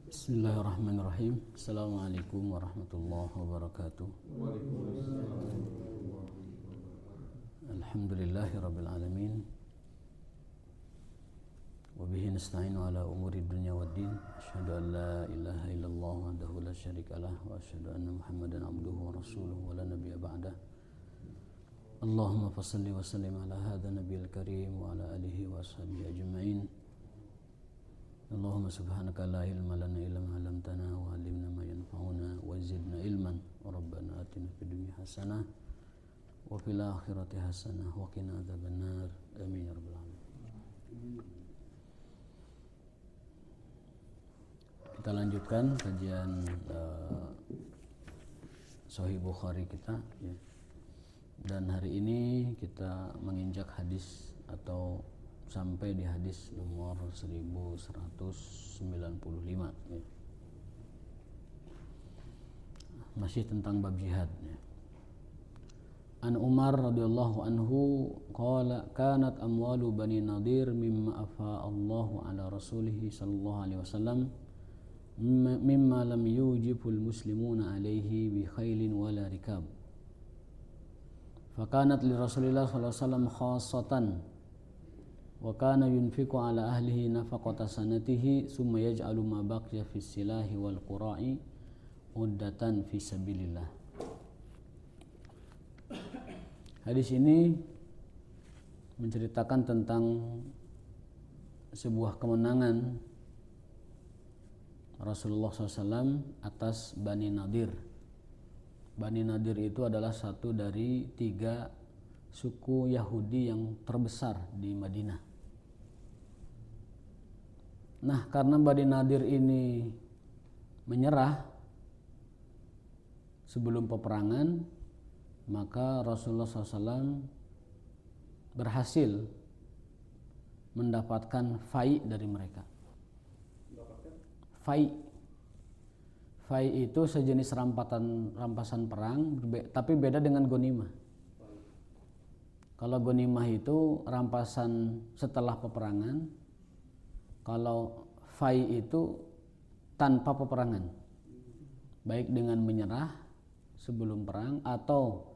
Bismillahirrahmanirrahim. Assalamualaikum warahmatullahi wabarakatuh. Alhamdulillahirabbil alamin. Wa bihi nasta'inu ala umuri dunya waddin. Asyhadu an la ilaha illallah wahdahu la syarikalah wa asyhadu anna Muhammadan abduhu wa rasuluhu wa la nabiyya ba'dah. Allahumma fashalli wa sallim ala hadha nabiyil karim wa ala alihi wa ashabihi ajma'in. Allahumma subhanaka la ilma lana illa ma 'allamtana wa 'allimna ma yanfa'una wa zidna ilman wa rabbana atina fid dunya hasanah wa fil akhirati hasanah wa qina adzabannar amin ya rabbal alamin. Kita lanjutkan kajian Sahih Bukhari kita ya. Dan hari ini kita menginjak hadis atau sampai di hadis nomor 1195 ya. Masih tentang bab jihad ya. An Umar radhiyallahu anhu qala kanat amwalu Bani Nadir mimma afa Allahu ala rasulih sallallahu alaihi wasallam mimma lam yujibul muslimuna alaihi bi khailin wala rikab. Fakanat li Rasulillah sallallahu alaihi wasallam khassatan wa kana yunfiqu ala ahlihi nafaqata sanatihi summa yaj'alu ma baqiya fi silahi wal qura'i uddatan fi sabilillah. Hadis ini menceritakan tentang sebuah kemenangan Rasulullah SAW atas Bani Nadir. Bani Nadir itu adalah satu dari 3 suku Yahudi yang terbesar di Madinah. Nah, karena Bani Nadir ini menyerah sebelum peperangan, maka Rasulullah SAW berhasil mendapatkan fai dari mereka. Fai itu sejenis rampasan perang, tapi beda dengan gonimah. Kalau gonimah itu rampasan setelah peperangan, kalau fai itu tanpa peperangan, baik dengan menyerah sebelum perang atau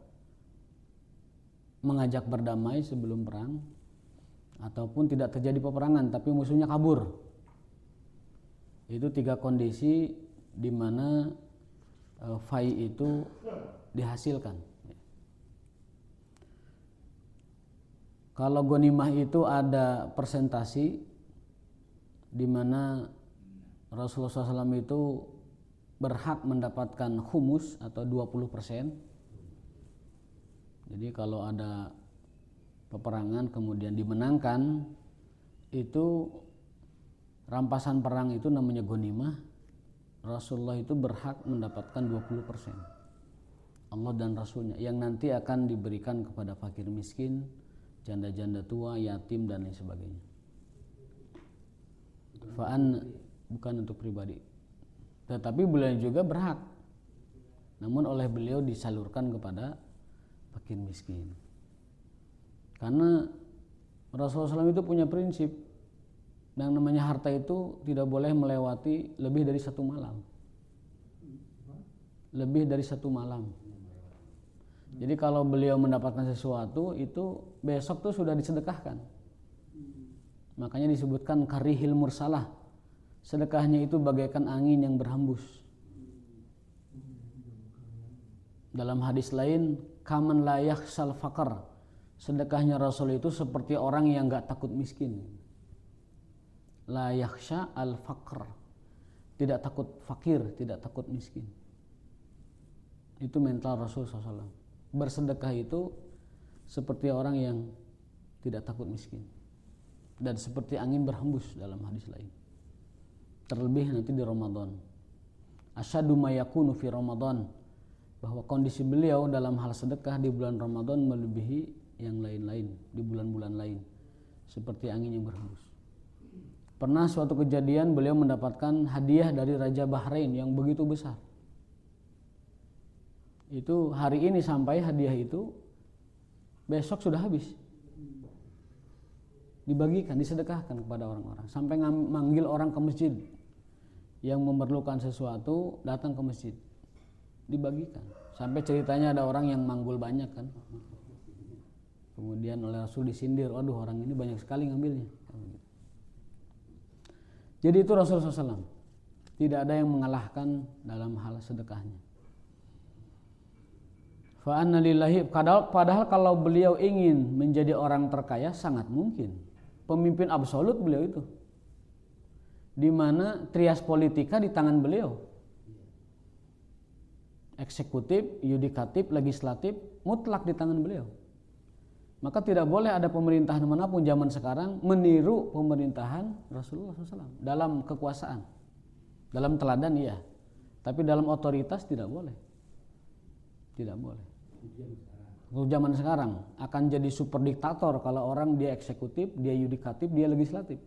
mengajak berdamai sebelum perang, ataupun tidak terjadi peperangan tapi musuhnya kabur. Itu 3 kondisi di mana fai itu dihasilkan. Kalau gonimah itu ada persentasi di mana Rasulullah SAW itu berhak mendapatkan khumus atau 20%. Jadi kalau ada peperangan kemudian dimenangkan, itu rampasan perang itu namanya gonimah. Rasulullah itu berhak mendapatkan 20%. Allah dan Rasulnya yang nanti akan diberikan kepada fakir miskin, janda-janda tua, yatim dan lain sebagainya. Bukan untuk pribadi, tetapi beliau juga berhak, namun oleh beliau disalurkan kepada fakir miskin. Karena Rasulullah SAW itu punya prinsip, yang namanya harta itu tidak boleh melewati lebih dari 1 malam. Lebih dari 1 malam. Jadi kalau beliau mendapatkan sesuatu itu besok tuh sudah disedekahkan. Makanya disebutkan karihil mursalah. Sedekahnya itu bagaikan angin yang berhembus. Dalam hadis lain, kaman la yakhsal faqr. Sedekahnya Rasul itu seperti orang yang enggak takut miskin. La yakhsha al faqr. Tidak takut fakir, tidak takut miskin. Itu mental Rasul SAW. Bersedekah itu seperti orang yang tidak takut miskin, dan seperti angin berhembus dalam hadis lain. Terlebih nanti di Ramadan. Asyadu ma yakunu fi Ramadan, bahwa kondisi beliau dalam hal sedekah di bulan Ramadan melebihi yang lain-lain di bulan-bulan lain, seperti angin yang berhembus. Pernah suatu kejadian beliau mendapatkan hadiah dari Raja Bahrain yang begitu besar. Itu hari ini sampai hadiah itu, besok sudah habis. Dibagikan, disedekahkan kepada orang-orang. Sampai manggil orang ke masjid. yang memerlukan sesuatu datang ke masjid, dibagikan. Sampai ceritanya ada orang yang manggul banyak kan, kemudian oleh Rasul disindir, waduh orang ini banyak sekali ngambilnya. Jadi itu Rasulullah SAW, tidak ada yang mengalahkan dalam hal sedekahnya. Fa'anna lillahi, padahal kalau beliau ingin menjadi orang terkaya sangat mungkin. Pemimpin absolut beliau itu, di mana trias politika di tangan beliau, eksekutif, yudikatif, legislatif mutlak di tangan beliau. Maka tidak boleh ada pemerintahan manapun zaman sekarang meniru pemerintahan Rasulullah SAW dalam kekuasaan, dalam teladan iya, tapi dalam otoritas tidak boleh. Tidak boleh. Untuk zaman sekarang akan jadi super diktator kalau orang dia eksekutif, dia yudikatif, dia legislatif.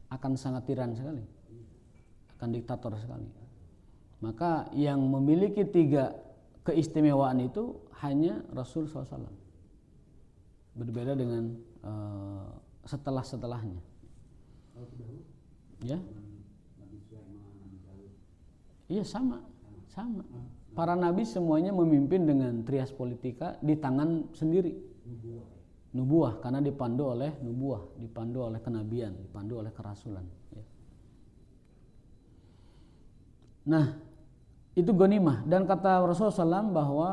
Akan sangat tiran sekali. Akan diktator sekali. Maka yang memiliki 3 keistimewaan itu hanya Rasul SAW. Berbeda dengan setelah-setelahnya. Ya? Iya sama. Para nabi semuanya memimpin dengan trias politika di tangan sendiri. Nubuah, karena dipandu oleh nubuah, dipandu oleh kenabian, dipandu oleh kerasulan. Ya. Nah, itu ghanimah. Dan kata Rasulullah SAW bahwa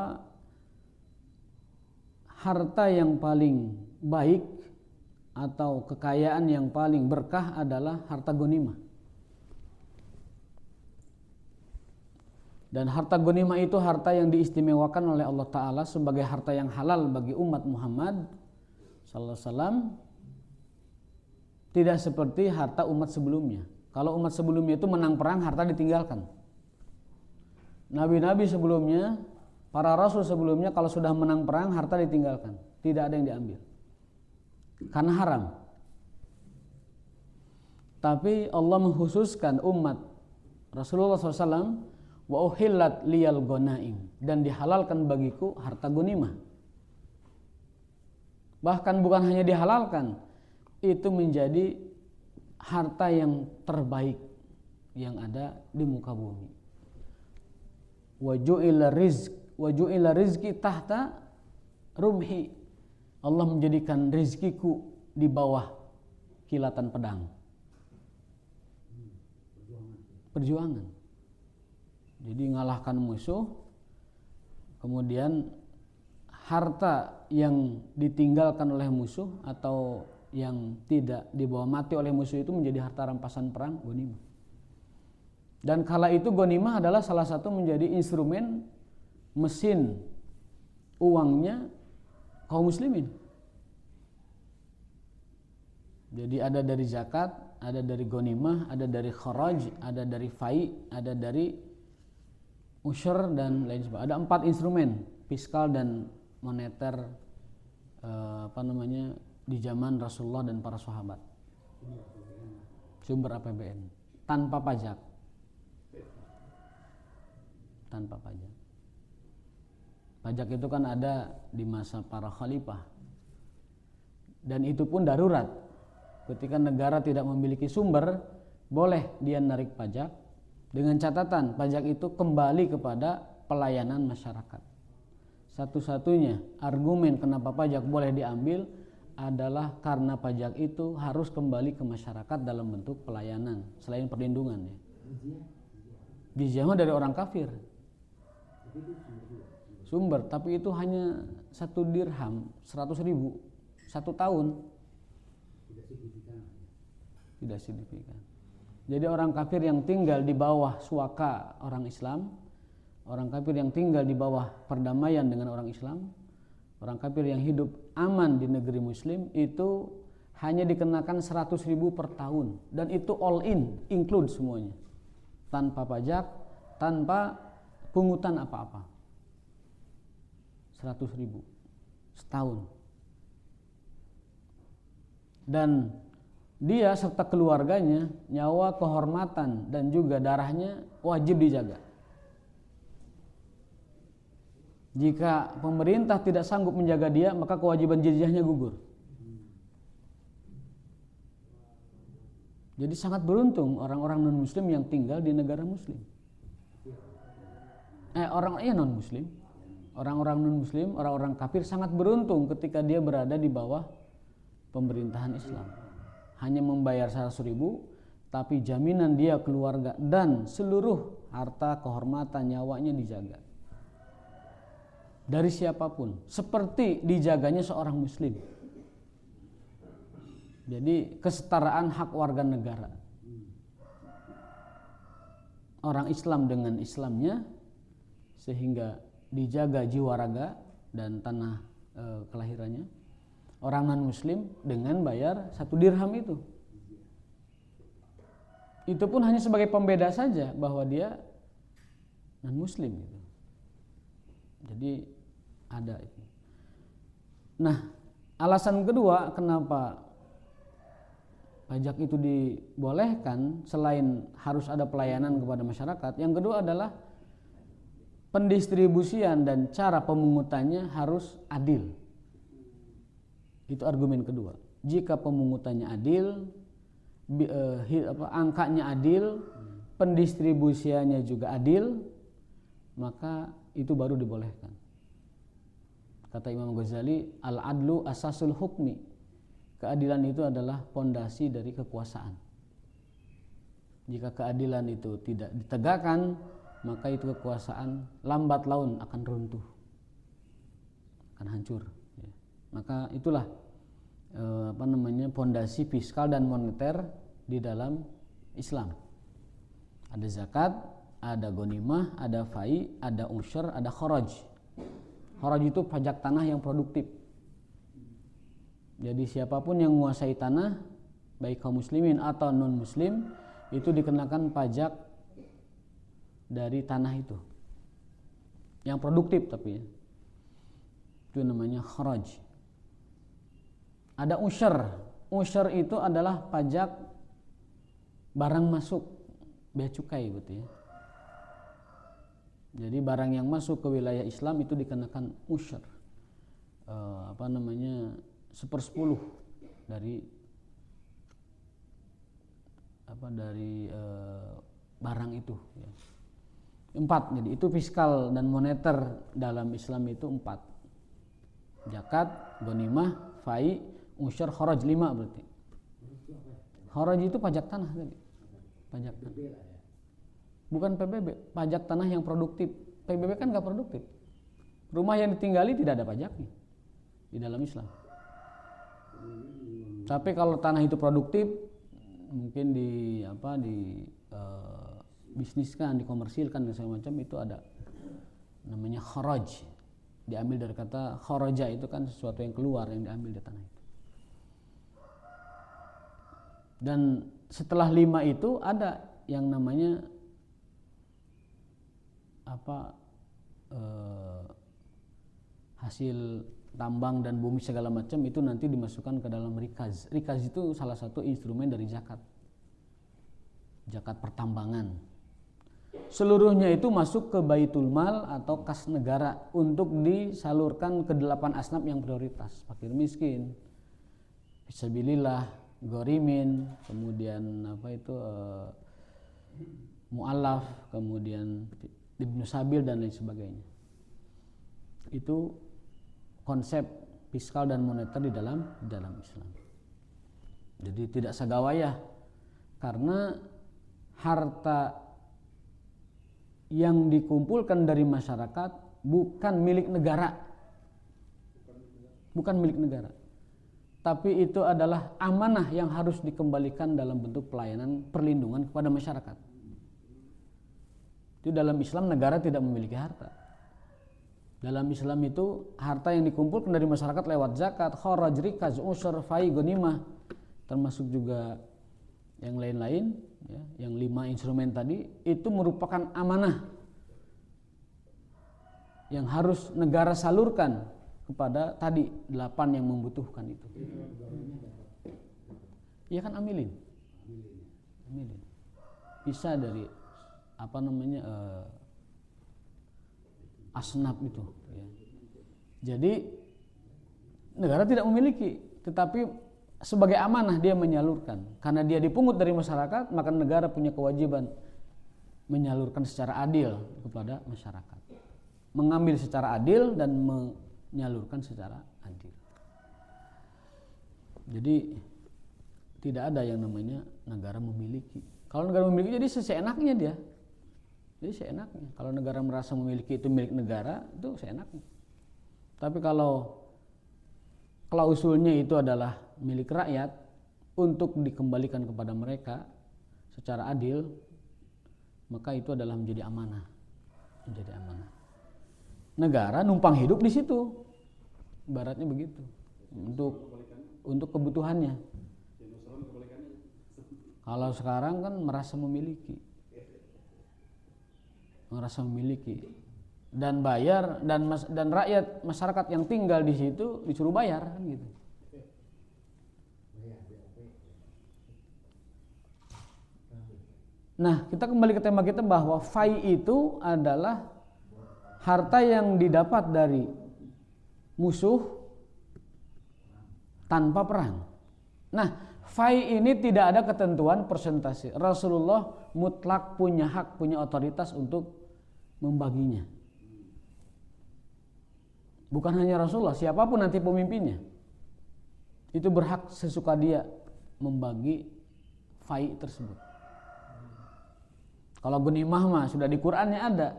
harta yang paling baik atau kekayaan yang paling berkah adalah harta ghanimah. Dan harta ghanimah itu harta yang diistimewakan oleh Allah Ta'ala sebagai harta yang halal bagi umat Muhammad Sallallahu Alaihi Wasallam, tidak seperti harta umat sebelumnya. Kalau umat sebelumnya itu menang perang, harta ditinggalkan. Nabi-nabi sebelumnya, para rasul sebelumnya kalau sudah menang perang, harta ditinggalkan. Tidak ada yang diambil. Karena haram. Tapi Allah mengkhususkan umat Rasulullah SAW, wa uhillat liyal ghanaim, dan dihalalkan bagiku harta ghanimah. Bahkan bukan hanya dihalalkan, itu menjadi harta yang terbaik yang ada di muka bumi. Wa ju'ila rizqi tahta rumhi. Allah menjadikan rizkiku di bawah kilatan pedang. Perjuangan. Jadi ngalahkan musuh, kemudian harta yang ditinggalkan oleh musuh atau yang tidak dibawa mati oleh musuh itu menjadi harta rampasan perang, ghanimah. Dan kala itu ghanimah adalah salah satu menjadi instrumen mesin uangnya kaum muslimin. Jadi ada dari zakat, ada dari ghanimah, ada dari kharaj, ada dari fai, ada dari usyur dan lain sebagainya. Ada 4 instrumen fiskal dan moneter di zaman Rasulullah dan para sahabat. Sumber APBN tanpa pajak. Tanpa pajak. Pajak itu kan ada di masa para khalifah. Dan itu pun darurat. Ketika negara tidak memiliki sumber, boleh dia narik pajak. Dengan catatan pajak itu kembali kepada pelayanan masyarakat. Satu-satunya argumen kenapa pajak boleh diambil adalah karena pajak itu harus kembali ke masyarakat dalam bentuk pelayanan selain perlindungan. Jizyah dari orang kafir. Sumber, tapi itu hanya 1 dirham, 100.000 1 tahun. Tidak signifikan. Jadi orang kafir yang tinggal di bawah suaka orang Islam, orang kafir yang tinggal di bawah perdamaian dengan orang Islam, orang kafir yang hidup aman di negeri muslim itu hanya dikenakan 100.000 per tahun, dan itu all in, include semuanya, tanpa pajak, tanpa pungutan apa-apa. 100.000 setahun. Dan dia serta keluarganya, nyawa, kehormatan dan juga darahnya wajib dijaga. Jika pemerintah tidak sanggup menjaga dia, maka kewajiban jizyahnya gugur. Jadi sangat beruntung orang-orang non-muslim yang tinggal di negara muslim. Non-muslim. Orang-orang non-muslim, orang-orang kafir sangat beruntung ketika dia berada di bawah pemerintahan Islam. Hanya membayar 100.000, tapi jaminan dia, keluarga, dan seluruh harta, kehormatan, nyawanya dijaga. Dari siapapun, seperti dijaganya seorang muslim. Jadi kesetaraan hak warga negara. Orang Islam dengan Islamnya, sehingga dijaga jiwa raga dan tanah kelahirannya. Orang non muslim dengan bayar 1 dirham itu. Itu pun hanya sebagai pembeda saja bahwa dia non muslim gitu. Jadi ada itu. Nah, alasan kedua kenapa pajak itu dibolehkan selain harus ada pelayanan kepada masyarakat, yang kedua adalah pendistribusian dan cara pemungutannya harus adil. Itu argumen kedua. Jika pemungutannya adil, angkanya adil, pendistribusiannya juga adil, maka itu baru dibolehkan. Kata Imam Ghazali, al-adlu asasul hukmi. Keadilan itu adalah pondasi dari kekuasaan. Jika keadilan itu tidak ditegakkan, maka itu kekuasaan lambat laun akan runtuh, akan hancur. Maka itulah pondasi fiskal dan moneter di dalam Islam. Ada zakat, ada ghanimah, ada fai, ada usyur, ada kharaj. Kharaj itu pajak tanah yang produktif. Jadi siapapun yang menguasai tanah, baik kaum muslimin atau non muslim, itu dikenakan pajak dari tanah itu. Yang produktif tapi itu namanya kharaj. Ada usyur. Usyur itu adalah pajak barang masuk, bea cukai gitu ya. Jadi barang yang masuk ke wilayah Islam itu dikenakan usyur. 1/10 dari barang itu ya. 4. Jadi itu fiskal dan moneter dalam Islam itu 4. Zakat, ghanimah, fai, usyur, kharaj. 5 berarti. Kharaj itu pajak tanah tadi. Pajak tanah. Bukan PBB, pajak tanah yang produktif. PBB kan enggak produktif. Rumah yang ditinggali tidak ada pajaknya di dalam Islam. Tapi kalau tanah itu produktif, mungkin bisniskan, dikomersilkan dan segala macam, itu ada namanya kharaj. Diambil dari kata kharaja, itu kan sesuatu yang keluar, yang diambil dari tanah itu. Dan setelah 5 itu ada yang namanya hasil tambang dan bumi segala macam, itu nanti dimasukkan ke dalam rikaz. Rikaz itu salah satu instrumen dari zakat. Zakat pertambangan. Seluruhnya itu masuk ke baitul mal atau kas negara untuk disalurkan ke 8 asnaf yang prioritas. Fakir miskin, fisabilillah, gharimin, kemudian mu'allaf, kemudian ibnu sabil dan lain sebagainya. Itu konsep fiskal dan moneter di dalam Islam. Jadi tidak sagawayah, karena harta yang dikumpulkan dari masyarakat bukan milik negara. Bukan milik negara. Tapi itu adalah amanah yang harus dikembalikan dalam bentuk pelayanan perlindungan kepada masyarakat. Itu dalam Islam negara tidak memiliki harta. Dalam Islam itu harta yang dikumpulkan dari masyarakat lewat zakat, kharaj, rikaz, usyur, fai, ghanimah, termasuk juga yang lain-lain ya, yang 5 instrumen tadi, itu merupakan amanah yang harus negara salurkan kepada tadi 8 yang membutuhkan itu. Iya kan amilin. Bisa dari asnaf itu ya. Jadi negara tidak memiliki, tetapi sebagai amanah dia menyalurkan. Karena dia dipungut dari masyarakat, maka negara punya kewajiban menyalurkan secara adil kepada masyarakat. Mengambil secara adil dan menyalurkan secara adil. Jadi tidak ada yang namanya negara memiliki. Kalau negara memiliki jadi seenaknya dia. Jadi seenaknya. Kalau negara merasa memiliki itu milik negara, itu seenaknya. Tapi kalau klausulnya itu adalah milik rakyat untuk dikembalikan kepada mereka secara adil, maka itu adalah menjadi amanah. Menjadi amanah. Negara numpang hidup di situ. Ibaratnya begitu. Untuk kebutuhannya. Kalau sekarang kan merasa memiliki. Dan bayar dan rakyat masyarakat yang tinggal di situ disuruh bayar kan gitu. Nah, kita kembali ke tema kita bahwa fai itu adalah harta yang didapat dari musuh tanpa perang. Nah, fai ini tidak ada ketentuan persentase. Rasulullah mutlak punya hak, punya otoritas untuk membaginya. Bukan hanya Rasulullah, siapapun nanti pemimpinnya itu berhak sesuka dia membagi fai tersebut. Kalau ghanimah mah sudah di Qur'annya ada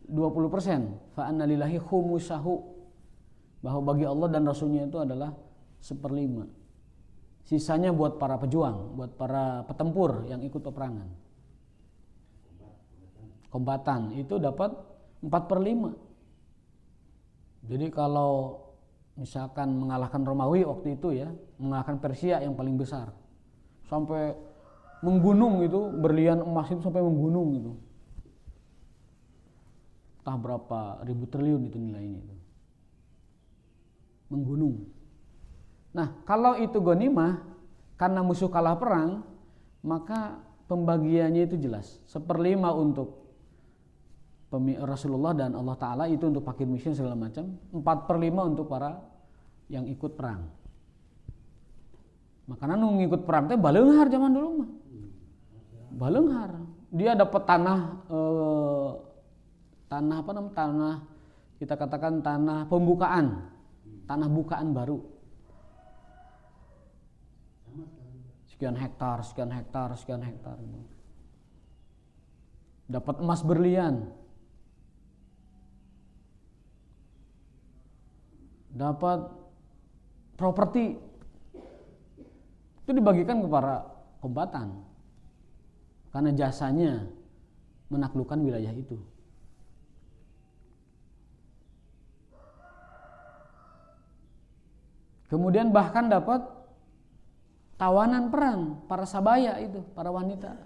20%, fa anna lillahi khumusahu, bahwa bagi Allah dan Rasulnya itu adalah 1/5. Sisanya buat para pejuang, buat para petempur yang ikut peperangan. Kombatan itu dapat 4/5. Jadi kalau misalkan mengalahkan Romawi waktu itu ya, mengalahkan Persia yang paling besar, sampai menggunung itu, berlian emas itu sampai menggunung itu. Entah berapa ribu triliun itu nilainya itu. Menggunung. Nah, kalau itu ghanimah karena musuh kalah perang, maka pembagiannya itu jelas. 1/5 untuk Rasulullah dan Allah Ta'ala, itu untuk fakir miskin segala macam. 4/5 untuk para yang ikut perang. Makanya nung ikut perang teh baleunghar zaman dulu mah. Baleunghar. Dia dapat tanah apa namanya? Tanah, kita katakan tanah pembukaan. Tanah bukaan baru. Sekian hektar. Dapat emas berlian. Dapat properti. Itu dibagikan kepada kombatan. Karena jasanya menaklukkan wilayah itu. Kemudian bahkan dapat tawanan perang, para sabaya itu, para wanita.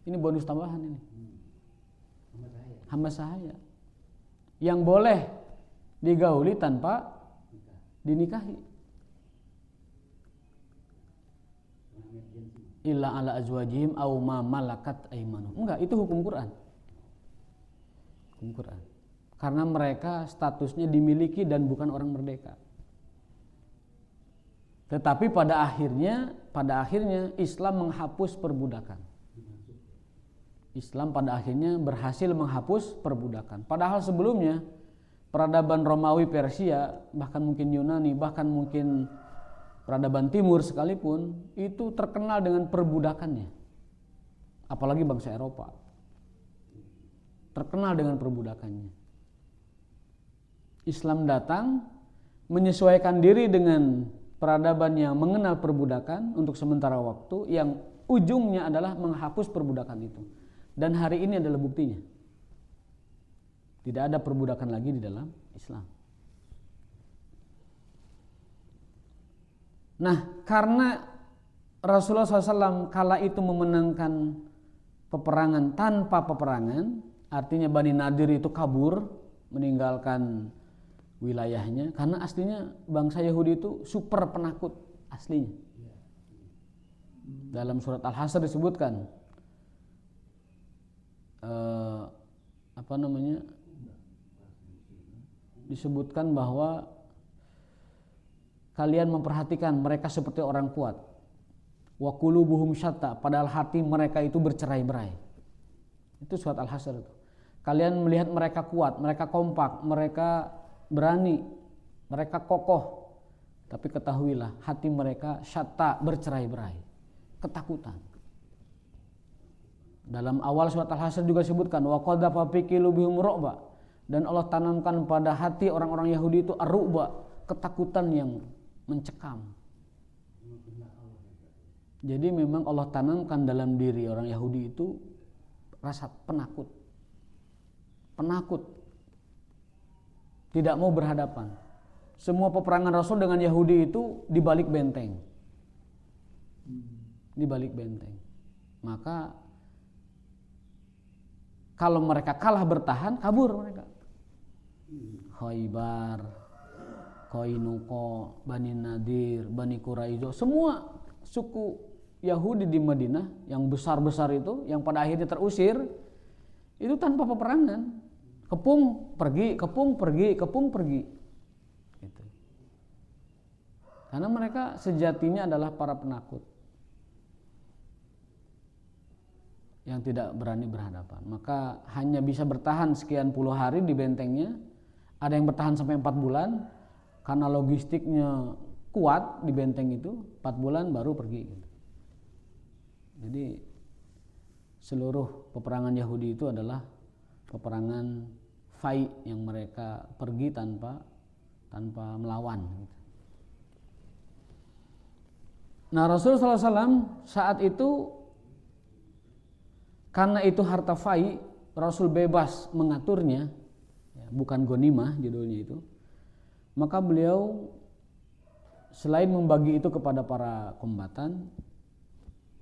Ini bonus tambahan ini. Hamba sahaya. Yang boleh digauli tanpa dinikahi. Illa ala azwajihim aw ma malakat aymanuhum. Enggak, itu hukum Quran. Hukum Quran. Karena mereka statusnya dimiliki dan bukan orang merdeka. Tetapi pada akhirnya Islam menghapus perbudakan. Islam pada akhirnya berhasil menghapus perbudakan. Padahal sebelumnya peradaban Romawi, Persia, bahkan mungkin Yunani, bahkan mungkin peradaban Timur sekalipun itu terkenal dengan perbudakannya. Apalagi bangsa Eropa. Terkenal dengan perbudakannya. Islam datang menyesuaikan diri dengan peradaban yang mengenal perbudakan untuk sementara waktu, yang ujungnya adalah menghapus perbudakan itu. Dan hari ini adalah buktinya. Tidak ada perbudakan lagi di dalam Islam. Nah, karena Rasulullah SAW kala itu memenangkan peperangan tanpa peperangan, artinya Bani Nadir itu kabur, meninggalkan wilayahnya, karena aslinya bangsa Yahudi itu super penakut aslinya. Dalam surat Al-Hasr disebutkan disebutkan bahwa kalian memperhatikan mereka seperti orang kuat. Wa qulubuhum syatta, padahal hati mereka itu bercerai-berai. Itu surat Al-Hasyr itu. Kalian melihat mereka kuat, mereka kompak, mereka berani, mereka kokoh. Tapi ketahuilah hati mereka syatta, bercerai-berai, ketakutan. Dalam awal surat Al-Hasyr juga disebutkan wa qadhafa fi qulubihim ru'ba, dan Allah tanamkan pada hati orang-orang Yahudi itu ar-ru'ba, ketakutan yang mencekam. Jadi memang Allah tanamkan dalam diri orang Yahudi itu rasa penakut. Penakut. Tidak mau berhadapan. Semua peperangan Rasul dengan Yahudi itu di balik benteng. Di balik benteng. Maka kalau mereka kalah bertahan, kabur mereka. Khaybar, Qainuqa, Bani Nadir, Bani Quraizo, semua suku Yahudi di Madinah yang besar-besar itu, yang pada akhirnya terusir, itu tanpa peperangan. Kepung pergi, kepung pergi, kepung pergi. Gitu. Karena mereka sejatinya adalah para penakut yang tidak berani berhadapan. Maka hanya bisa bertahan sekian puluh hari di bentengnya. Ada yang bertahan sampai 4 bulan karena logistiknya kuat di benteng itu. 4 bulan baru pergi gitu. Jadi seluruh peperangan Yahudi itu adalah peperangan fight yang mereka pergi tanpa melawan gitu. Nah, Rasulullah SAW saat itu karena itu harta fai, Rasul bebas mengaturnya, ya, bukan ghanimah judulnya itu. Maka beliau selain membagi itu kepada para kombatan,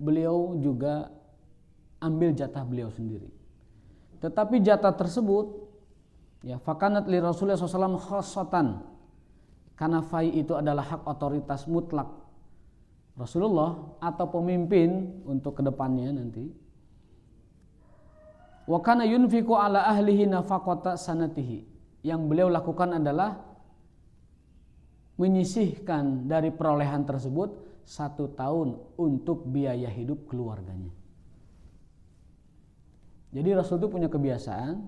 beliau juga ambil jatah beliau sendiri. Tetapi jatah tersebut, ya, fakanat li Rasulullah SAW khassatan, karena fai itu adalah hak otoritas mutlak Rasulullah atau pemimpin untuk kedepannya nanti. Wa kana yunfiqu ala ahlihi nafaqata sanatihi. Yang beliau lakukan adalah menyisihkan dari perolehan tersebut 1 tahun untuk biaya hidup keluarganya. Jadi Rasul itu punya kebiasaan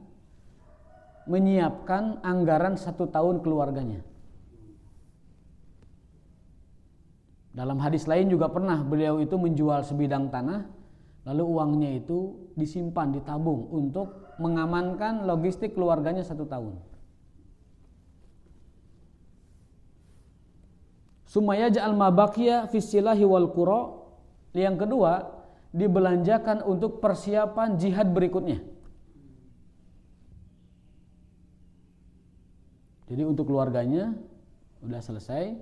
menyiapkan anggaran 1 tahun keluarganya. Dalam hadis lain juga pernah beliau itu menjual sebidang tanah, lalu uangnya itu disimpan, ditabung untuk mengamankan logistik keluarganya 1 tahun. Sumaya ja'al ma baqiya fi silahi wal qura. Yang kedua, dibelanjakan untuk persiapan jihad berikutnya. Jadi untuk keluarganya udah selesai,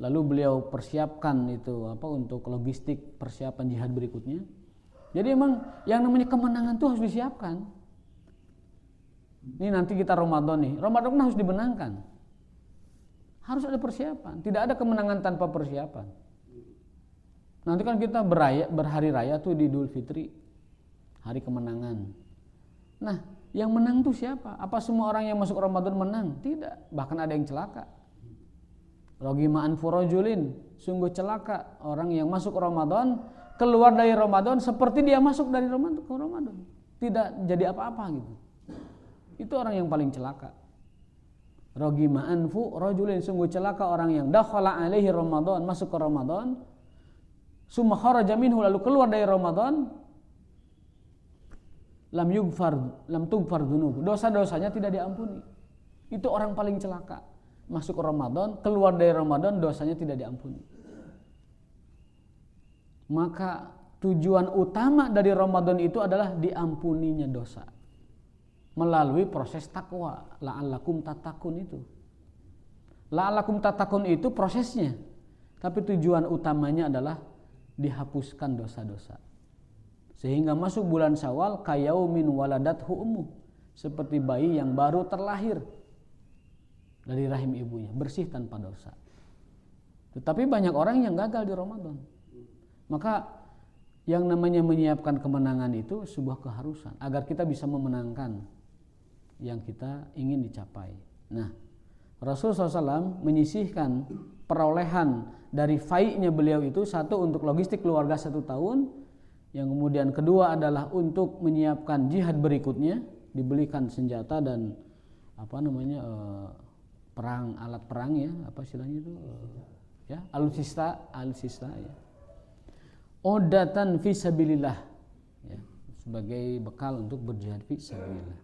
lalu beliau persiapkan itu untuk logistik persiapan jihad berikutnya. Jadi emang yang namanya kemenangan itu harus disiapkan. Ini nanti kita Ramadan nih, Ramadan harus dimenangkan. Harus ada persiapan. Tidak ada kemenangan tanpa persiapan. Nanti kan kita berhari raya tuh di Idul Fitri, hari kemenangan. Nah, yang menang tuh siapa? Apa semua orang yang masuk Ramadan menang? Tidak. Bahkan ada yang celaka. Rogima anfu rajulin, sungguh celaka orang yang masuk Ramadan, keluar dari Ramadan seperti dia masuk dari Ramadan ke Ramadan. Tidak jadi apa-apa gitu. Itu orang yang paling celaka. Rogima anfu rajulin, sungguh celaka orang yang dakhala alaihi Ramadan, masuk ke Ramadan, summa kharaja minhu, lalu keluar dari Ramadan, lam tughfar dzunub, dosa-dosanya tidak diampuni. Itu orang paling celaka. Masuk ke Ramadan, keluar dari Ramadan, dosanya tidak diampuni. Maka tujuan utama dari Ramadan itu adalah diampuninya dosa melalui proses takwa. La'allakum tattaqun itu. La'allakum tattaqun itu prosesnya. Tapi tujuan utamanya adalah dihapuskan dosa-dosa. Sehingga masuk bulan Syawal kayaumin waladathu ummuh, seperti bayi yang baru terlahir dari rahim ibunya, bersih tanpa dosa. Tetapi banyak orang yang gagal di Ramadan. Maka yang namanya menyiapkan kemenangan itu sebuah keharusan agar kita bisa memenangkan yang kita ingin dicapai. Nah, Rasulullah SAW menyisihkan perolehan dari fai'nya beliau itu, satu untuk logistik keluarga 1 tahun, yang kemudian kedua adalah untuk menyiapkan jihad berikutnya, dibelikan senjata dan perang, alat perang ya, apa istilahnya itu ya, alutsista ya. Odatan fi sabilillah ya, sebagai bekal untuk berjihad fi sabilillah.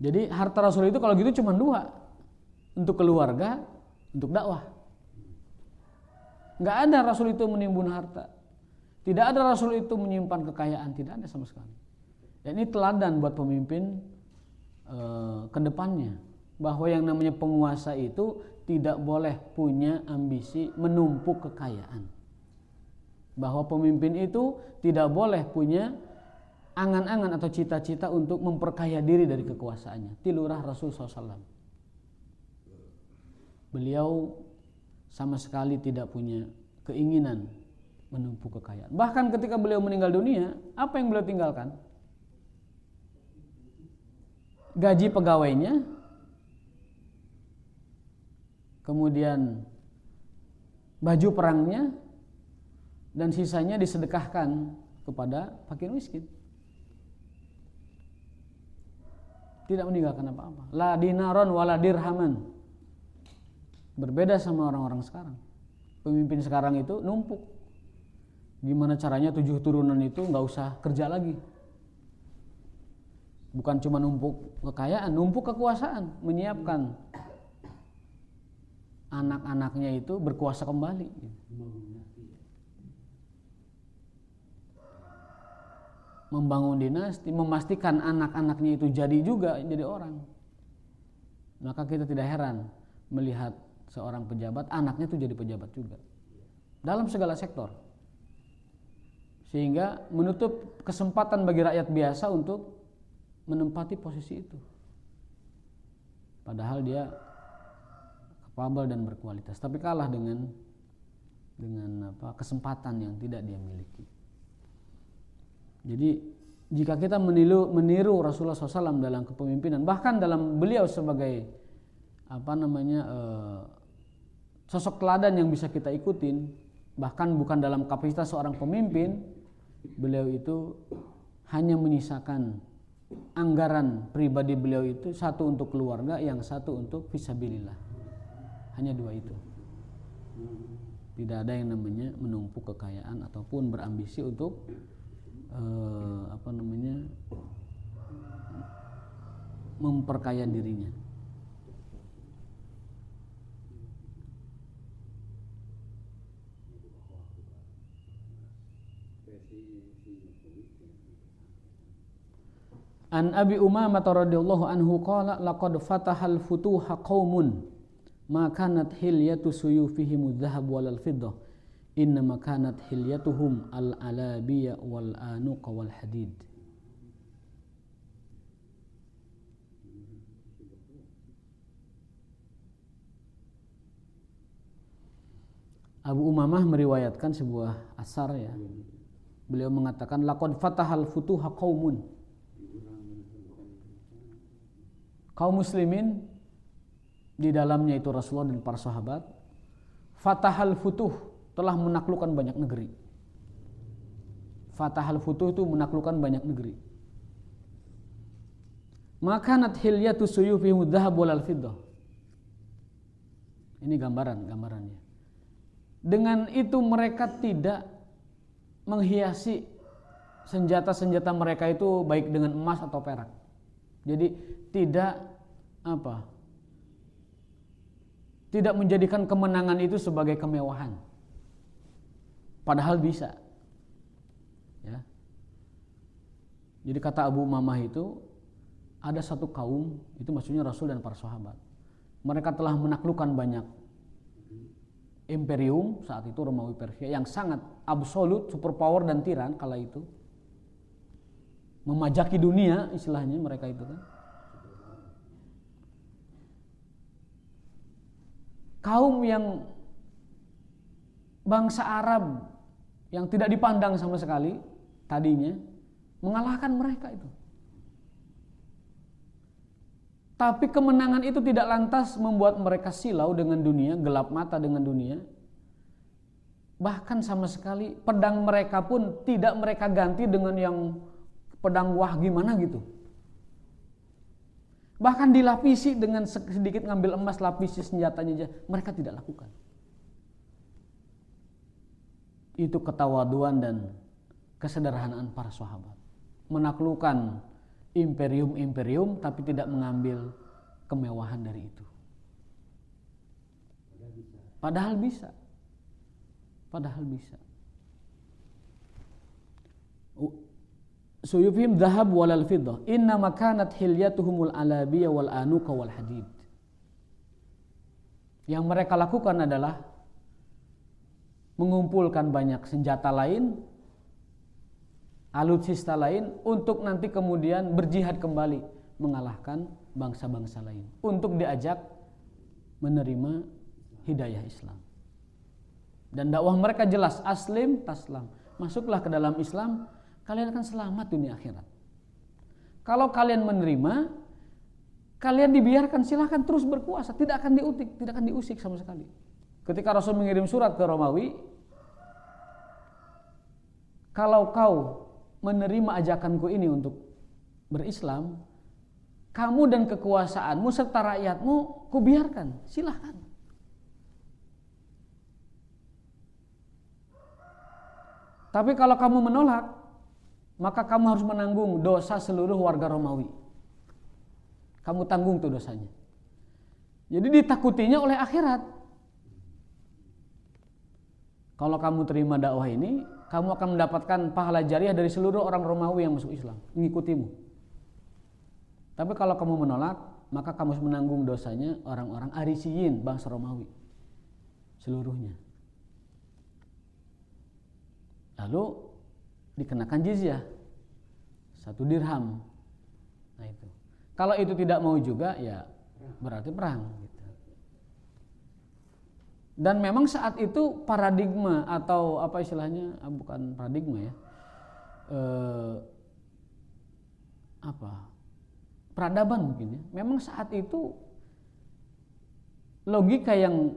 Jadi harta Rasul itu kalau gitu cuma 2, untuk keluarga, untuk dakwah. Nggak ada Rasul itu menimbun harta, tidak ada Rasul itu menyimpan kekayaan, tidak ada sama sekali. Dan ini teladan buat pemimpin ke depannya, bahwa yang namanya penguasa itu tidak boleh punya ambisi menumpuk kekayaan, bahwa pemimpin itu tidak boleh punya angan-angan atau cita-cita untuk memperkaya diri dari kekuasaannya. Tilurah Rasul SAW. Beliau sama sekali tidak punya keinginan menumpuk kekayaan. Bahkan ketika beliau meninggal dunia, apa yang beliau tinggalkan? Gaji pegawainya, kemudian baju perangnya, dan sisanya disedekahkan kepada fakir miskin. Tidak meninggalkan apa-apa. La dinaron wala dirhaman. Berbeda sama orang-orang sekarang. Pemimpin sekarang itu numpuk. Gimana caranya 7 turunan itu nggak usah kerja lagi. Bukan cuma numpuk kekayaan, numpuk kekuasaan, menyiapkan anak-anaknya itu berkuasa kembali. Membangun dinasti, memastikan anak-anaknya itu jadi juga jadi orang. Maka kita tidak heran melihat seorang pejabat, anaknya itu jadi pejabat juga dalam segala sektor, sehingga menutup kesempatan bagi rakyat biasa untuk menempati posisi itu, padahal dia kapabel dan berkualitas, tapi kalah dengan kesempatan yang tidak dia miliki. Jadi jika kita meniru Rasulullah SAW dalam kepemimpinan, bahkan dalam beliau sebagai sosok teladan yang bisa kita ikutin, bahkan bukan dalam kapasitas seorang pemimpin, beliau itu hanya menyisakan anggaran pribadi beliau itu, 1 untuk keluarga, yang 1 untuk fisabilillah. Hanya 2 itu. Tidak ada yang namanya menumpuk kekayaan ataupun berambisi untuk memperkaya dirinya. An Abi Umamah radhiyallahu anhu qala laqad fatahal futuha qaumun ma kanat hilyatu suyufihim adh-dhahab wal fiddah innama kanat hilyatuhum al-alabiyya wal anuq wal hadid. Abu Umamah meriwayatkan sebuah asar ya. Beliau mengatakan laqad fatahal futuha qaumun, kaum muslimin di dalamnya itu Rasulullah dan para sahabat, fatahal futuh, telah menaklukkan banyak negeri. Fatahal futuh itu menaklukkan banyak negeri. Makanat hilyatu suyufihim adh-dhahab wal fiddah. Ini gambarannya. Dengan itu mereka tidak menghiasi senjata-senjata mereka itu baik dengan emas atau perak. Jadi tidak menjadikan kemenangan itu sebagai kemewahan. Padahal bisa. Ya. Jadi kata Abu Umamah itu, ada satu kaum, itu maksudnya Rasul dan para sahabat. Mereka telah menaklukkan banyak imperium saat itu, Romawi Persia, yang sangat absolut, superpower dan tiran kala itu. Memajaki dunia istilahnya mereka itu kan. Kaum yang bangsa Arab yang tidak dipandang sama sekali tadinya mengalahkan mereka itu. Tapi kemenangan itu tidak lantas membuat mereka silau dengan dunia, gelap mata dengan dunia. Bahkan sama sekali pedang mereka pun tidak mereka ganti dengan yang pedang wah gimana gitu. Bahkan dilapisi dengan sedikit ngambil emas, lapisi senjatanya aja, mereka tidak lakukan. Itu ketawaduan dan kesederhanaan para sahabat. Menaklukkan imperium-imperium tapi tidak mengambil kemewahan dari itu. Padahal bisa. Suyufihim dhahab walal fiddah inna makanat hilyatuhumul alabiyya wal anuka wal hadid. Yang mereka lakukan adalah mengumpulkan banyak senjata lain, alutsista lain untuk nanti kemudian berjihad kembali mengalahkan bangsa-bangsa lain untuk diajak menerima hidayah Islam. Dan dakwah mereka jelas, aslim taslam, masuklah ke dalam Islam, kalian akan selamat dunia akhirat. Kalau kalian menerima, kalian dibiarkan silahkan terus berkuasa, tidak akan diusik sama sekali. Ketika Rasul mengirim surat ke Romawi, kalau kau menerima ajakanku ini untuk berislam, kamu dan kekuasaanmu serta rakyatmu kubiarkan, silahkan. Tapi kalau kamu menolak, maka kamu harus menanggung dosa seluruh warga Romawi. Kamu tanggung tuh dosanya. Jadi ditakutinya oleh akhirat. Kalau kamu terima dakwah ini, kamu akan mendapatkan pahala jariah dari seluruh orang Romawi yang masuk Islam, mengikutimu. Tapi kalau kamu menolak, maka kamu harus menanggung dosanya orang-orang Arisiyin, bangsa Romawi. Seluruhnya. Lalu dikenakan jizyah 1 dirham. Nah itu. Kalau itu tidak mau juga, ya berarti perang. Gitu. Dan memang saat itu paradigma atau apa istilahnya, bukan paradigma ya, peradaban mungkin ya. Memang saat itu logika yang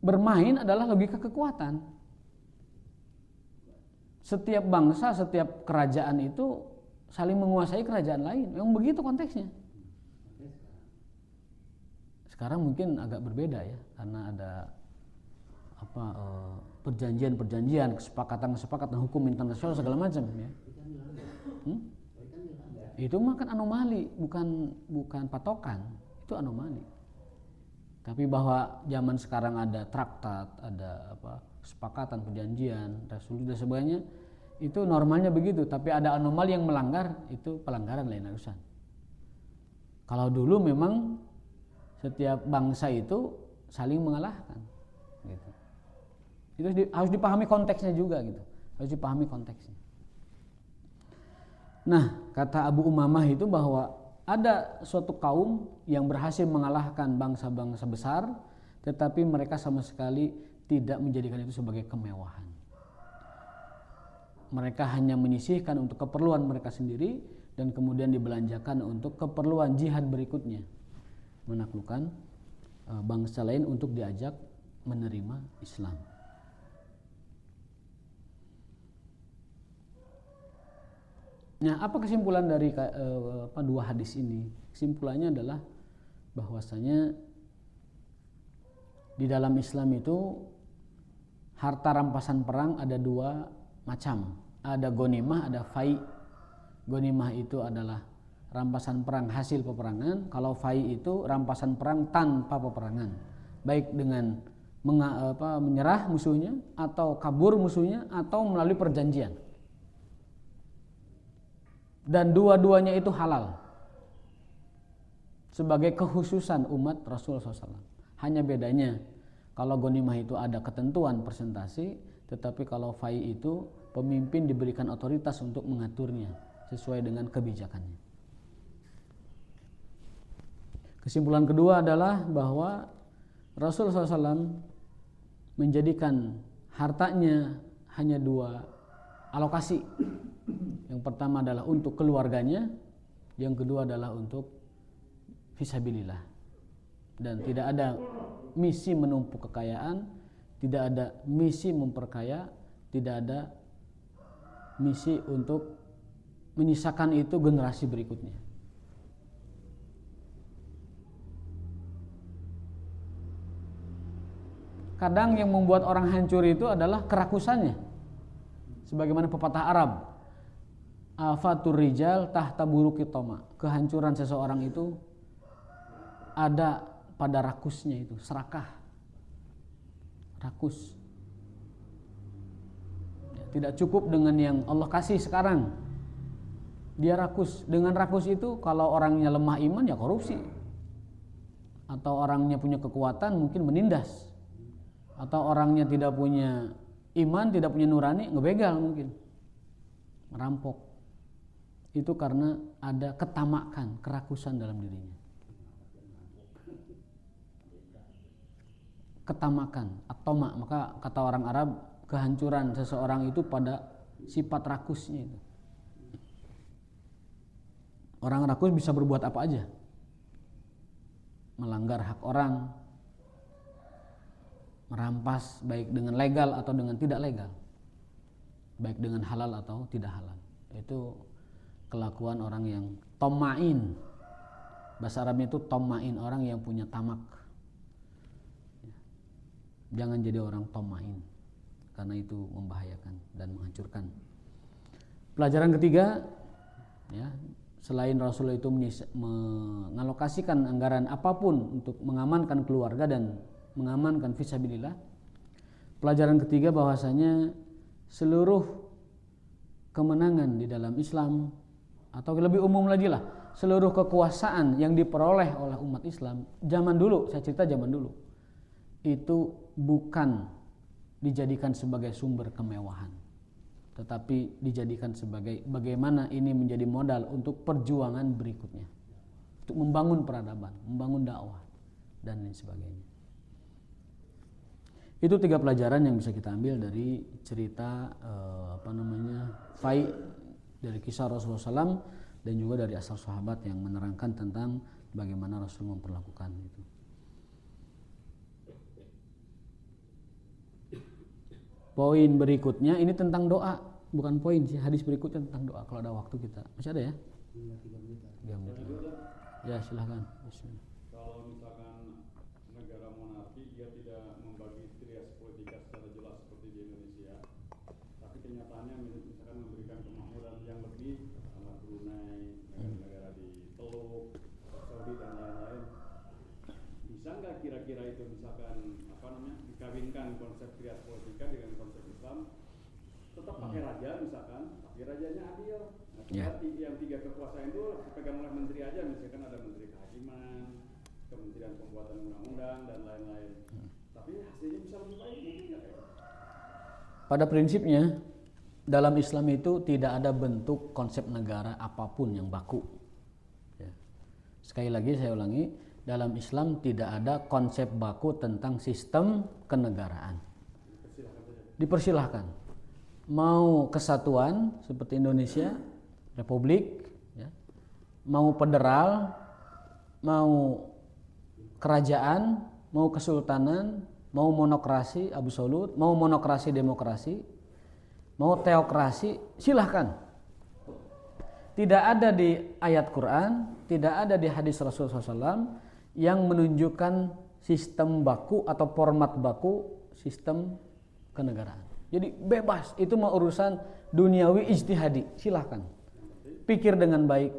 bermain adalah logika kekuatan. Setiap bangsa, setiap kerajaan itu saling menguasai kerajaan lain. Memang begitu konteksnya. Sekarang mungkin agak berbeda ya, karena ada perjanjian-perjanjian, kesepakatan hukum internasional segala macam ya. Itu mah kan anomali, bukan patokan. Itu anomali. Tapi bahwa zaman sekarang ada traktat, ada kesepakatan, perjanjian, resolusi dan sebagainya, itu normalnya begitu. Tapi ada anomali yang melanggar, itu pelanggaran lain urusan. Kalau dulu memang setiap bangsa itu saling mengalahkan, gitu. Itu harus dipahami konteksnya juga, gitu. Harus dipahami konteksnya. Nah, kata Abu Umamah itu bahwa ada suatu kaum yang berhasil mengalahkan bangsa-bangsa besar, tetapi mereka sama sekali tidak menjadikan itu sebagai kemewahan. Mereka hanya menyisihkan untuk keperluan mereka sendiri dan kemudian dibelanjakan untuk keperluan jihad berikutnya, menaklukkan bangsa lain untuk diajak menerima Islam. Nah, apa kesimpulan dari dua hadis ini? Kesimpulannya adalah bahwasanya di dalam Islam itu harta rampasan perang ada 2 macam. Ada ghanimah, ada fai. Ghanimah itu adalah rampasan perang hasil peperangan. Kalau fai itu rampasan perang tanpa peperangan, baik dengan menyerah musuhnya, atau kabur musuhnya, atau melalui perjanjian. Dan dua-duanya itu halal sebagai kekhususan umat Rasulullah SAW. Hanya bedanya kalau ghanimah itu ada ketentuan persentase, tetapi kalau fai itu pemimpin diberikan otoritas untuk mengaturnya sesuai dengan kebijakannya. Kesimpulan kedua adalah bahwa Rasulullah SAW menjadikan hartanya hanya 2 alokasi. Yang pertama adalah untuk keluarganya, yang kedua adalah untuk fisabilillah. Dan tidak ada misi menumpuk kekayaan, tidak ada misi memperkaya, tidak ada misi untuk menyisakan itu generasi berikutnya. Kadang yang membuat orang hancur itu adalah kerakusannya. Sebagaimana pepatah Arab, afatur rijal tahta buruki toma. Kehancuran seseorang itu ada pada rakusnya itu, serakah. Rakus. Tidak cukup dengan yang Allah kasih sekarang. Dia rakus. Dengan rakus itu kalau orangnya lemah iman ya korupsi. Atau orangnya punya kekuatan mungkin menindas. Atau orangnya tidak punya iman, tidak punya nurani, ngebegal mungkin, merampok. Itu karena ada ketamakan, kerakusan dalam dirinya. Ketamakan, at-tama, maka kata orang Arab, kehancuran seseorang itu pada sifat rakusnya itu. Orang rakus bisa berbuat apa aja, melanggar hak orang, merampas baik dengan legal atau dengan tidak legal, baik dengan halal atau tidak halal. Itu kelakuan orang yang tomain. Bahasa Arabnya itu tomain, orang yang punya tamak. Jangan jadi orang tomain, karena itu membahayakan dan menghancurkan. Pelajaran ketiga, ya, selain Rasul itu mengalokasikan anggaran apapun untuk mengamankan keluarga dan mengamankan fisabilillah. Pelajaran ketiga bahwasanya seluruh kemenangan di dalam Islam, atau lebih umum lagi lah, seluruh kekuasaan yang diperoleh oleh umat Islam zaman dulu, saya cerita zaman dulu, itu bukan dijadikan sebagai sumber kemewahan, tetapi dijadikan sebagai bagaimana ini menjadi modal untuk perjuangan berikutnya, untuk membangun peradaban, membangun dakwah dan lain sebagainya. Itu 3 pelajaran yang bisa kita ambil dari cerita Fai, dari kisah Rasulullah SAW, dan juga dari asal sahabat yang menerangkan tentang bagaimana Rasul memperlakukan itu. Poin berikutnya ini tentang doa, bukan poin sih, hadis berikutnya tentang doa. Kalau ada waktu kita masih ada ya? 3 menit. Ya silahkan. Bismillah. Kalau misalkan negara monarki dia tidak membagi trias politika secara jelas seperti di Indonesia, tapi kenyataannya misalkan memberikan kemakmuran yang lebih sama Brunei, negara-negara di Teluk, Saudi dan lain-lain, bisa nggak kira-kira itu misalkan dikawinkan konsep trias politika dengan konsep Islam, tetap pakai raja misalkan, tapi rajanya adil. Nah, berarti yang 3 kekuasaan itu dipegang oleh menteri aja, misalkan ada menteri kehakiman, kementerian pembuatan undang-undang dan lain-lain. Tapi hasilnya bisa lebih baik mungkin nggak ya? Pada prinsipnya dalam Islam itu tidak ada bentuk konsep negara apapun yang baku. Ya. Sekali lagi saya ulangi, dalam Islam tidak ada konsep baku tentang sistem kenegaraan. Dipersilahkan. Mau kesatuan seperti Indonesia, republik, ya, mau federal, mau kerajaan, mau kesultanan, mau monokrasi absolut, mau monokrasi demokrasi, mau teokrasi, silahkan. Tidak ada di ayat Quran, tidak ada di hadis Rasulullah SAW yang menunjukkan sistem baku atau format baku sistem kenegaraan. Jadi bebas, itu mau urusan duniawi ijtihadi, silahkan. Pikir dengan baik,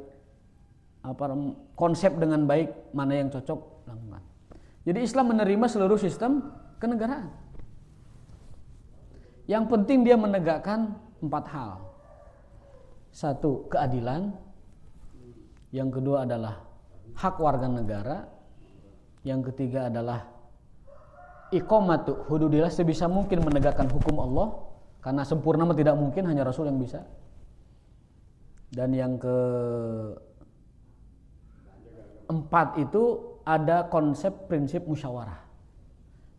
konsep dengan baik, mana yang cocok, lakukan. Jadi Islam menerima seluruh sistem kenegaraan. Yang penting dia menegakkan 4 hal. 1, keadilan. Yang kedua adalah hak warga negara. Yang ketiga adalah iqamatu hududillah, sebisa mungkin menegakkan hukum Allah, karena sempurna tidak mungkin, hanya Rasul yang bisa. Dan yang keempat itu ada konsep prinsip musyawarah,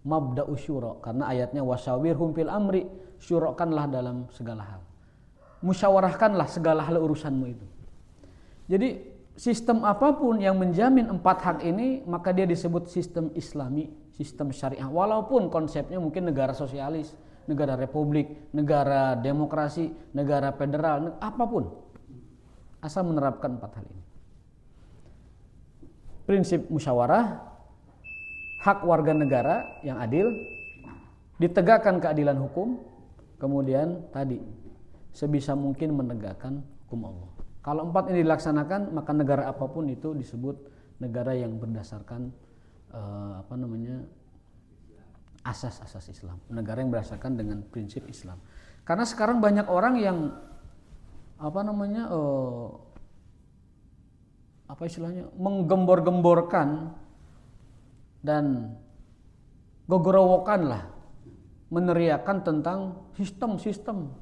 mabda'u syura, karena ayatnya wasyawirhum fil amri, syurakanlah dalam segala hal, musyawarahkanlah segala hal urusanmu itu. Jadi sistem apapun yang menjamin 4 hak ini, maka dia disebut sistem Islami, sistem syariah. Walaupun konsepnya mungkin negara sosialis, negara republik, negara demokrasi, negara federal, apapun, asal menerapkan 4 hal ini. Prinsip musyawarah, hak warga negara yang adil, ditegakkan keadilan hukum, kemudian tadi sebisa mungkin menegakkan hukum Allah. Kalau 4 ini dilaksanakan, maka negara apapun itu disebut negara yang berdasarkan asas-asas Islam, negara yang berdasarkan dengan prinsip Islam. Karena sekarang banyak orang yang menggembor-gemborkan dan gogorowokan lah, meneriakan tentang sistem.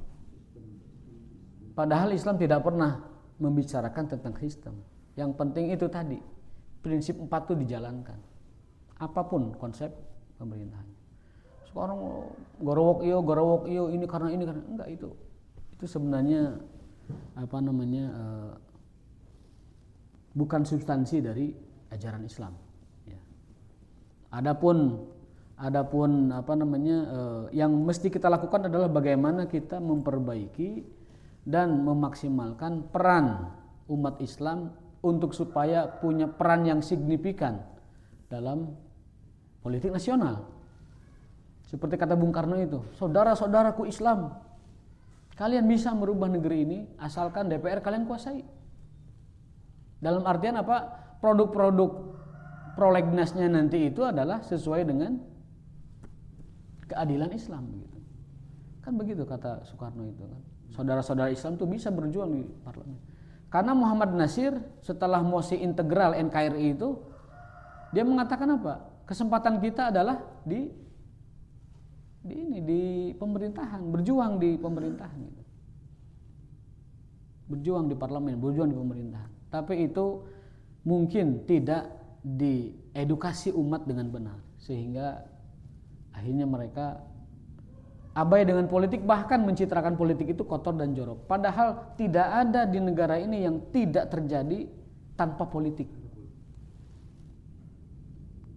Padahal Islam tidak pernah membicarakan tentang sistem. Yang penting itu tadi, prinsip 4 itu dijalankan. Apapun konsep pemerintahan. Sekarang gorowok iyo ini karena enggak, itu sebenarnya bukan substansi dari ajaran Islam. Ya. Adapun yang mesti kita lakukan adalah bagaimana kita memperbaiki dan memaksimalkan peran umat Islam untuk supaya punya peran yang signifikan dalam politik nasional. Seperti kata Bung Karno itu, saudara-saudaraku Islam, kalian bisa merubah negeri ini asalkan DPR kalian kuasai. Dalam artian apa? Produk-produk prolegnasnya nanti itu adalah sesuai dengan keadilan Islam begitu. Kan begitu kata Soekarno itu kan. Saudara-saudara Islam tuh bisa berjuang di parlemen. Karena Muhammad Nasir setelah mosi integral NKRI itu, dia mengatakan apa? Kesempatan kita adalah di pemerintahan, berjuang di pemerintahan gitu. Berjuang di parlemen, berjuang di pemerintahan. Tapi itu mungkin tidak diedukasi umat dengan benar, sehingga akhirnya mereka abai dengan politik, bahkan mencitrakan politik itu kotor dan jorok. Padahal tidak ada di negara ini yang tidak terjadi tanpa politik.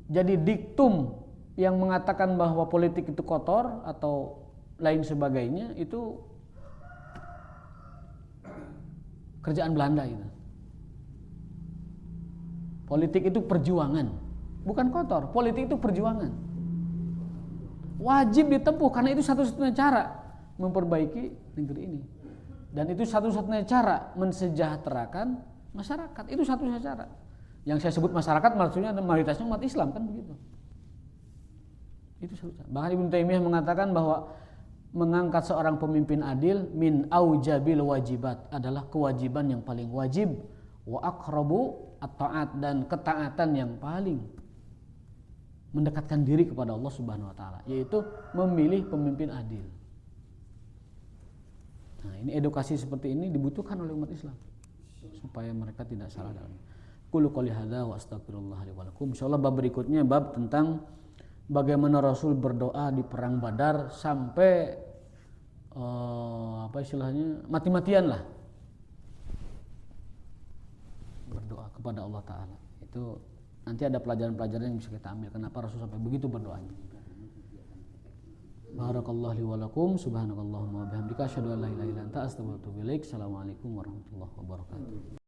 Jadi diktum yang mengatakan bahwa politik itu kotor atau lain sebagainya itu kerjaan Belanda itu. Politik itu perjuangan, bukan kotor. Politik itu perjuangan. Wajib ditempuh karena itu satu-satunya cara memperbaiki negeri ini. Dan itu satu-satunya cara mensejahterakan masyarakat. Itu satu-satunya cara. Yang saya sebut masyarakat maksudnya mayoritasnya umat Islam kan begitu. Itu satu-satunya. Bahkan Ibnu Taimiyah mengatakan bahwa mengangkat seorang pemimpin adil min aujabil wajibat adalah kewajiban yang paling wajib, wa aqrabu at-ta'at, dan ketaatan yang paling mendekatkan diri kepada Allah Subhanahu wa taala, yaitu memilih pemimpin adil. Nah, ini edukasi seperti ini dibutuhkan oleh umat Islam supaya mereka tidak salah dalam. Qul qouli hadza wa astaghfirullah li wa lakum. Insyaallah bab berikutnya bab tentang bagaimana Rasul berdoa di perang Badar sampai mati-matian lah berdoa kepada Allah Ta'ala. Itu nanti ada pelajaran-pelajaran yang bisa kita ambil kenapa Rasul sampai begitu berdoanya. Barakallahu li wa lakum, subhanakallahumma wa bihamdika asyhadu an la ilaha illa anta astaghfiruka wa atubu ilaik. Assalamualaikum warahmatullahi wabarakatuh.